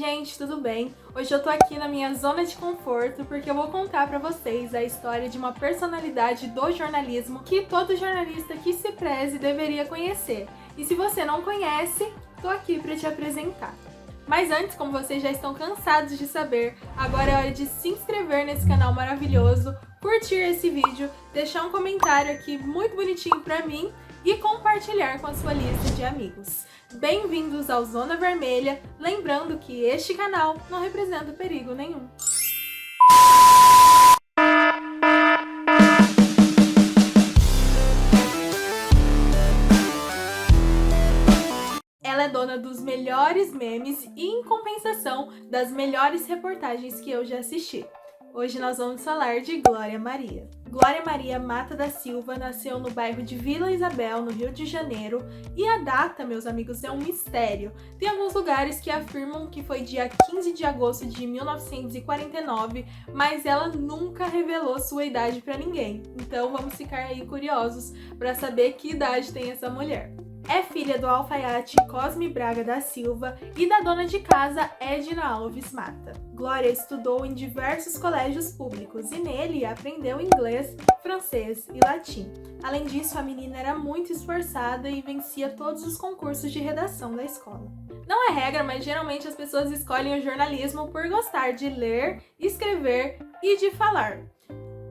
gente, tudo bem? Hoje eu tô aqui na minha zona de conforto porque eu vou contar pra vocês a história de uma personalidade do jornalismo que todo jornalista que se preze deveria conhecer. E se você não conhece, tô aqui pra te apresentar. Mas antes, como vocês já estão cansados de saber, agora é hora de se inscrever nesse canal maravilhoso, curtir esse vídeo, deixar um comentário aqui muito bonitinho pra mim e compartilhar com a sua lista de amigos. Bem-vindos ao Zona Vermelha, lembrando que este canal não representa perigo nenhum. Ela é dona dos melhores memes e, em compensação, das melhores reportagens que eu já assisti. Hoje nós vamos falar de Glória Maria. Glória Maria Mata da Silva nasceu no bairro de Vila Isabel, no Rio de Janeiro, e a data, meus amigos, é um mistério. Tem alguns lugares que afirmam que foi dia 15 de agosto de 1949, mas ela nunca revelou sua idade para ninguém. Então vamos ficar aí curiosos para saber que idade tem essa mulher. É filha do alfaiate Cosme Braga da Silva e da dona de casa Edna Alves Mata. Glória estudou em diversos colégios públicos e nele aprendeu inglês, francês e latim. Além disso, a menina era muito esforçada e vencia todos os concursos de redação da escola. Não é regra, mas geralmente as pessoas escolhem o jornalismo por gostar de ler, escrever e de falar.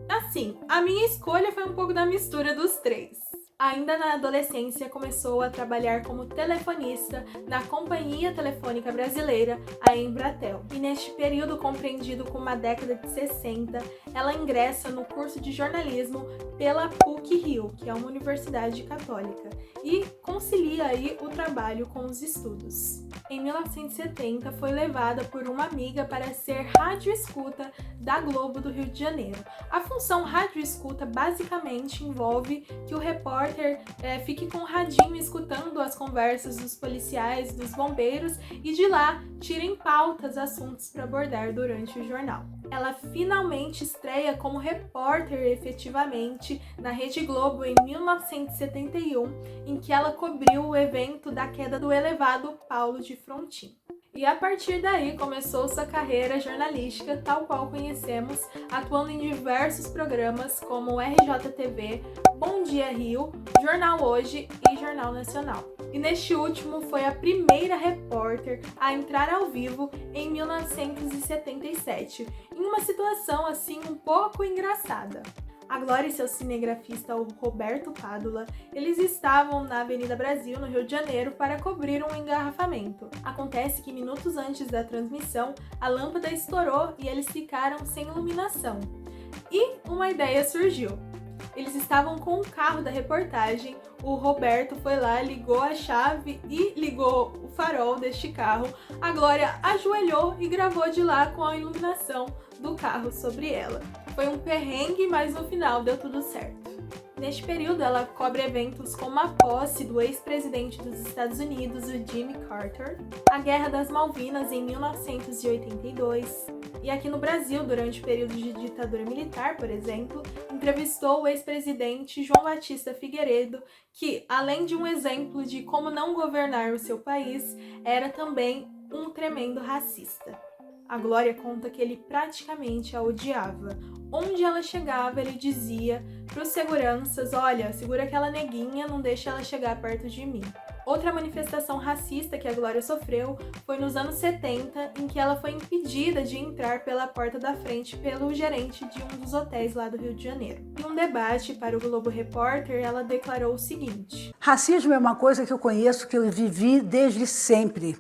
Assim, a minha escolha foi um pouco da mistura dos três. Ainda na adolescência, começou a trabalhar como telefonista na Companhia Telefônica Brasileira, a Embratel. E neste período, compreendido como a década de 60, ela ingressa no curso de jornalismo pela PUC-Rio, que é uma universidade católica, e concilia aí o trabalho com os estudos. Em 1970, foi levada por uma amiga para ser rádio-escuta da Globo do Rio de Janeiro. A função rádio-escuta basicamente envolve que o repórter fique com o radinho escutando as conversas dos policiais, dos bombeiros e de lá tirem pautas, assuntos para abordar durante o jornal. Ela finalmente estreia como repórter efetivamente na Rede Globo em 1971, em que ela cobriu o evento da queda do elevado Paulo de Frontin. E a partir daí começou sua carreira jornalística, tal qual conhecemos, atuando em diversos programas como o RJTV, Bom Dia Rio, Jornal Hoje e Jornal Nacional. E neste último foi a primeira repórter a entrar ao vivo em 1977, em uma situação assim um pouco engraçada. A Glória e seu cinegrafista, o Roberto Pádula, eles estavam na Avenida Brasil, no Rio de Janeiro, para cobrir um engarrafamento. Acontece que minutos antes da transmissão, a lâmpada estourou e eles ficaram sem iluminação. E uma ideia surgiu. Eles estavam com o carro da reportagem, o Roberto foi lá, ligou a chave e ligou o farol deste carro. A Glória ajoelhou e gravou de lá com a iluminação do carro sobre ela. Foi um perrengue, mas no final deu tudo certo. Neste período, ela cobre eventos como a posse do ex-presidente dos Estados Unidos, o Jimmy Carter, a Guerra das Malvinas em 1982, e aqui no Brasil, durante o período de ditadura militar, por exemplo, entrevistou o ex-presidente João Batista Figueiredo, que, além de um exemplo de como não governar o seu país, era também um tremendo racista. A Glória conta que ele praticamente a odiava. Onde ela chegava, ele dizia para os seguranças: olha, segura aquela neguinha, não deixa ela chegar perto de mim. Outra manifestação racista que a Glória sofreu foi nos anos 70, em que ela foi impedida de entrar pela porta da frente pelo gerente de um dos hotéis lá do Rio de Janeiro. Em um debate para o Globo Repórter, ela declarou o seguinte: racismo é uma coisa que eu conheço, que eu vivi desde sempre.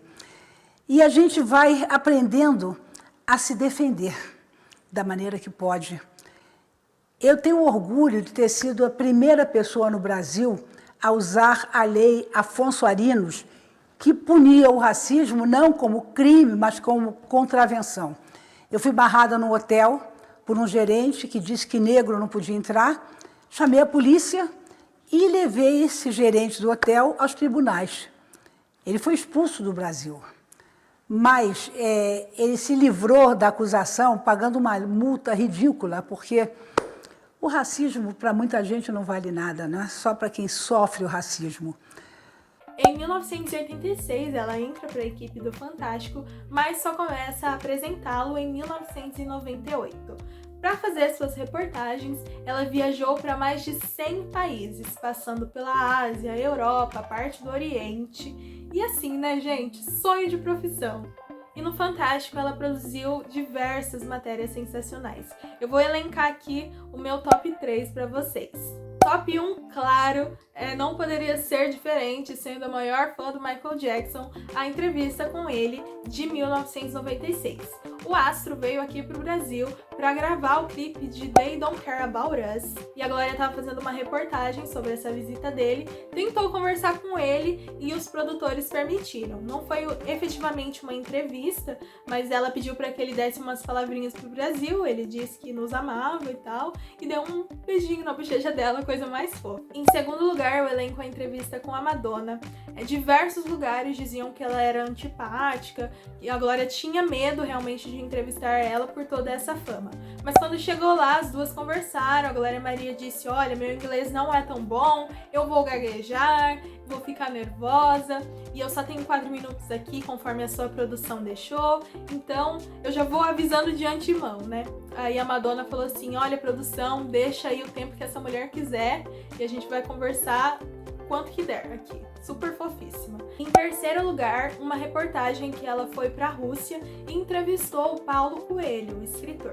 E a gente vai aprendendo a se defender da maneira que pode. Eu tenho orgulho de ter sido a primeira pessoa no Brasil a usar a lei Afonso Arinos, que punia o racismo não como crime, mas como contravenção. Eu fui barrada no hotel por um gerente que disse que negro não podia entrar, chamei a polícia e levei esse gerente do hotel aos tribunais. Ele foi expulso do Brasil. Mas ele se livrou da acusação pagando uma multa ridícula, porque o racismo para muita gente não vale nada, né? Só para quem sofre o racismo. Em 1986, ela entra para a equipe do Fantástico, mas só começa a apresentá-lo em 1998. Para fazer suas reportagens, ela viajou para mais de 100 países, passando pela Ásia, Europa, parte do Oriente. E assim, né, gente? Sonho de profissão! E no Fantástico ela produziu diversas matérias sensacionais. Eu vou elencar aqui o meu top 3 para vocês. Top 1, claro, não poderia ser diferente, sendo a maior fã do Michael Jackson, a entrevista com ele de 1996. O astro veio aqui pro Brasil para gravar o clipe de They Don't Care About Us, e a Glória estava fazendo uma reportagem sobre essa visita dele, tentou conversar com ele e os produtores permitiram. Não foi efetivamente uma entrevista, mas ela pediu para que ele desse umas palavrinhas pro Brasil, ele disse que nos amava e tal, e deu um beijinho na bochecha dela, coisa mais fofa. Em segundo lugar, o elenco a entrevista com a Madonna. Diversos lugares diziam que ela era antipática, e a Glória tinha medo realmente de entrevistar ela por toda essa fama. Mas quando chegou lá, as duas conversaram, a Glória Maria disse: olha, meu inglês não é tão bom, eu vou gaguejar, vou ficar nervosa, e eu só tenho 4 minutos aqui, conforme a sua produção deixou, então eu já vou avisando de antemão, né? Aí a Madonna falou assim: olha, produção, deixa aí o tempo que essa mulher quiser, e a gente vai conversar quanto que der aqui. Super fofíssima. Em terceiro lugar, uma reportagem que ela foi para a Rússia e entrevistou o Paulo Coelho, o escritor.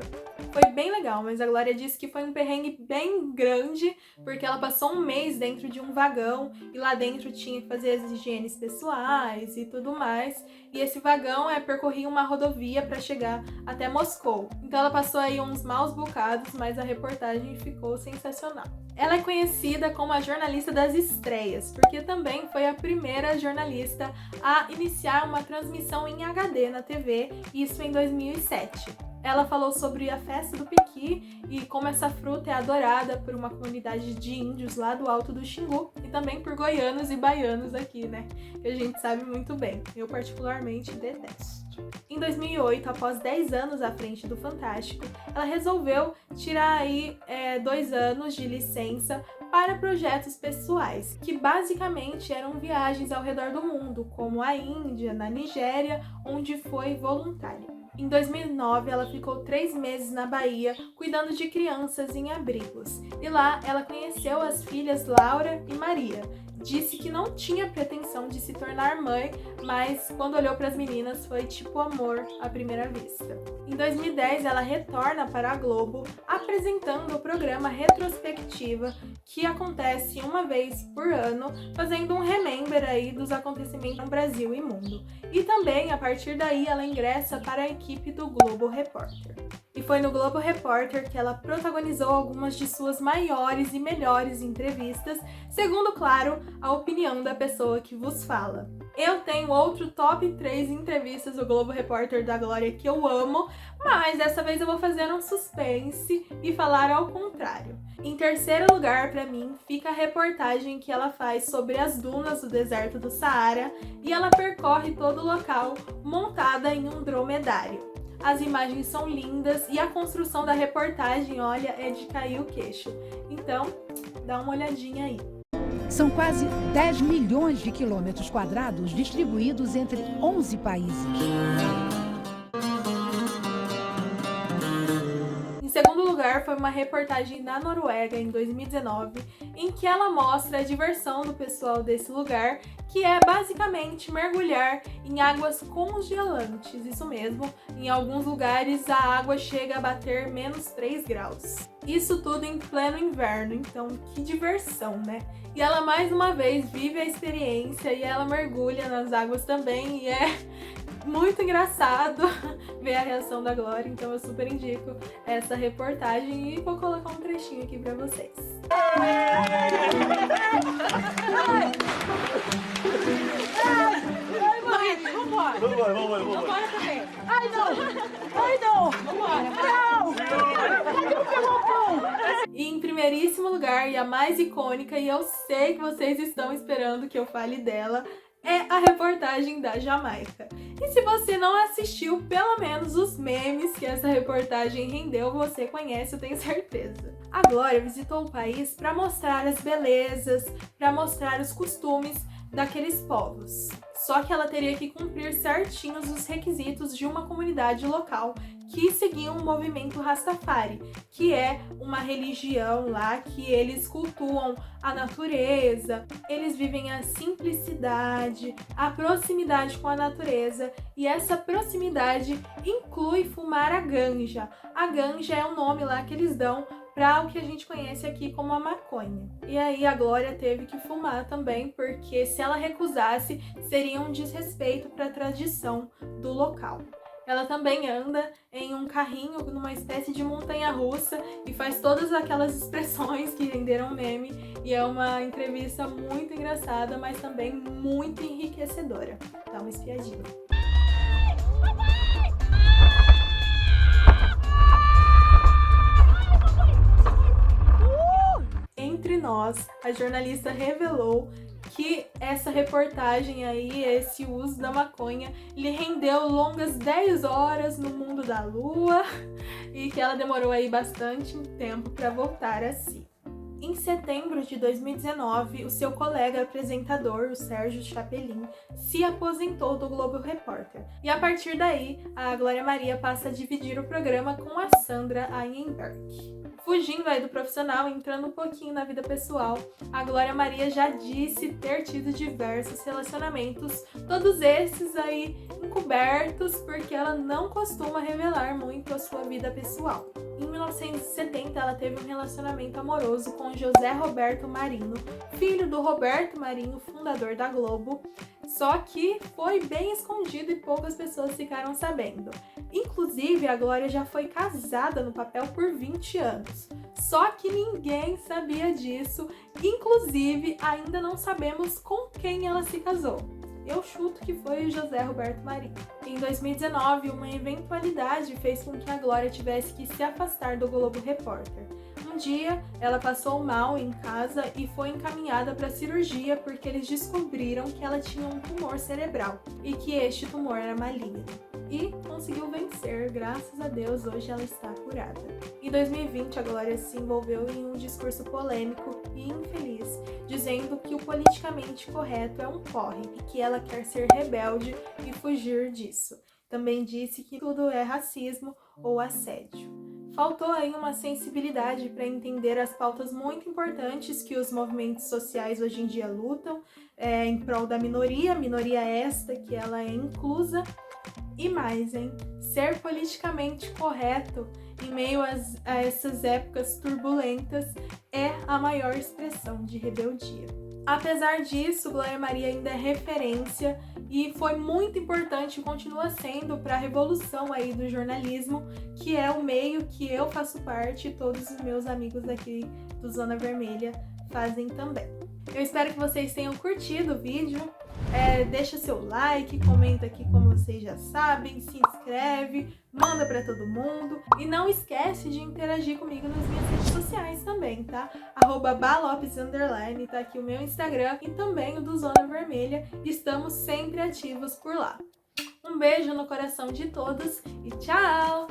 Foi bem legal, mas a Glória disse que foi um perrengue bem grande, porque ela passou um mês dentro de um vagão e lá dentro tinha que fazer as higienes pessoais e tudo mais. E esse vagão percorria uma rodovia para chegar até Moscou. Então ela passou aí uns maus bocados, mas a reportagem ficou sensacional. Ela é conhecida como a jornalista das estreias, porque também foi a primeira jornalista a iniciar uma transmissão em HD na TV, isso em 2007. Ela falou sobre a festa do pequi e como essa fruta é adorada por uma comunidade de índios lá do Alto do Xingu e também por goianos e baianos aqui, né? Que a gente sabe muito bem. Eu particularmente detesto. Em 2008, após 10 anos à frente do Fantástico, ela resolveu tirar aí 2 anos de licença para projetos pessoais, que basicamente eram viagens ao redor do mundo, como a Índia, na Nigéria, onde foi voluntária. Em 2009, ela ficou 3 meses na Bahia, cuidando de crianças em abrigos. E lá, ela conheceu as filhas Laura e Maria. Disse que não tinha pretensão de se tornar mãe, mas quando olhou para as meninas foi tipo amor à primeira vista. Em 2010, ela retorna para a Globo, apresentando o programa Retrospectiva, que acontece uma vez por ano, fazendo um remember aí dos acontecimentos no Brasil e mundo. E também, a partir daí, ela ingressa para a equipe do Globo Repórter. E foi no Globo Repórter que ela protagonizou algumas de suas maiores e melhores entrevistas, segundo, claro, a opinião da pessoa que vos fala. Eu tenho outro top 3 entrevistas do Globo Repórter da Glória que eu amo, mas dessa vez eu vou fazer um suspense e falar ao contrário. Em terceiro lugar, para mim, fica a reportagem que ela faz sobre as dunas do deserto do Saara e ela percorre todo o local montada em um dromedário. As imagens são lindas e a construção da reportagem, olha, é de cair o queixo. Então, dá uma olhadinha aí. São quase 10 milhões de quilômetros quadrados distribuídos entre 11 países. Em segundo lugar, foi uma reportagem da Noruega em 2019, em que ela mostra a diversão do pessoal desse lugar, que é basicamente mergulhar em águas congelantes, isso mesmo, em alguns lugares a água chega a bater menos 3 graus. Isso tudo em pleno inverno, então que diversão, né? E ela mais uma vez vive a experiência e ela mergulha nas águas também e é muito engraçado ver a reação da Glória, então eu super indico essa reportagem e vou colocar um trechinho aqui pra vocês. Vambora também. Ai, não. Vambora. Não. Cadê o pelotão? E em primeiríssimo lugar, e a mais icônica, e eu sei que vocês estão esperando que eu fale dela, é a reportagem da Jamaica. E se você não assistiu, pelo menos os memes que essa reportagem rendeu, você conhece, eu tenho certeza. A Glória visitou o país para mostrar as belezas, para mostrar os costumes daqueles povos. Só que ela teria que cumprir certinhos os requisitos de uma comunidade local que seguia um movimento Rastafari, que é uma religião lá que eles cultuam a natureza, eles vivem a simplicidade, a proximidade com a natureza, e essa proximidade inclui fumar a ganja. A ganja é o nome lá que eles dão para o que a gente conhece aqui como a maconha. E aí a Glória teve que fumar também, porque se ela recusasse, seria um desrespeito para a tradição do local. Ela também anda em um carrinho, numa espécie de montanha-russa, e faz todas aquelas expressões que renderam meme, e é uma entrevista muito engraçada, mas também muito enriquecedora. Dá uma espiadinha. Entre nós, a jornalista revelou que essa reportagem aí, esse uso da maconha, lhe rendeu longas 10 horas no mundo da lua e que ela demorou aí bastante tempo para voltar a si. Em setembro de 2019, o seu colega apresentador, o Sérgio Chapelin, se aposentou do Globo Repórter. E a partir daí, a Glória Maria passa a dividir o programa com a Sandra Ayenberg. Fugindo aí do profissional, entrando um pouquinho na vida pessoal, a Glória Maria já disse ter tido diversos relacionamentos, todos esses aí encobertos, porque ela não costuma revelar muito a sua vida pessoal. Em 1970, ela teve um relacionamento amoroso com José Roberto Marinho, filho do Roberto Marinho, fundador da Globo, só que foi bem escondido e poucas pessoas ficaram sabendo. Inclusive, a Glória já foi casada no papel por 20 anos. Só que ninguém sabia disso, inclusive ainda não sabemos com quem ela se casou. Eu chuto que foi o José Roberto Marinho. Em 2019, uma eventualidade fez com que a Glória tivesse que se afastar do Globo Repórter. Um dia, ela passou mal em casa e foi encaminhada para cirurgia porque eles descobriram que ela tinha um tumor cerebral e que este tumor era maligno. E conseguiu vencer, graças a Deus, hoje ela está curada. Em 2020, a Glória se envolveu em um discurso polêmico e infeliz, dizendo que o politicamente correto é um porre e que ela quer ser rebelde e fugir disso. Também disse que tudo é racismo ou assédio. Faltou aí uma sensibilidade para entender as pautas muito importantes que os movimentos sociais hoje em dia lutam em prol da minoria esta que ela é inclusa. E mais, ser politicamente correto em meio a essas épocas turbulentas é a maior expressão de rebeldia. Apesar disso, Glória Maria ainda é referência e foi muito importante e continua sendo para a revolução aí do jornalismo, que é o meio que eu faço parte e todos os meus amigos aqui do Zona Vermelha fazem também. Eu espero que vocês tenham curtido o vídeo. Deixa seu like, comenta aqui como vocês já sabem, se inscreve, manda pra todo mundo e não esquece de interagir comigo nas minhas redes sociais também, tá? @balopes_, tá aqui o meu Instagram e também o do Zona Vermelha, estamos sempre ativos por lá. Um beijo no coração de todos e tchau!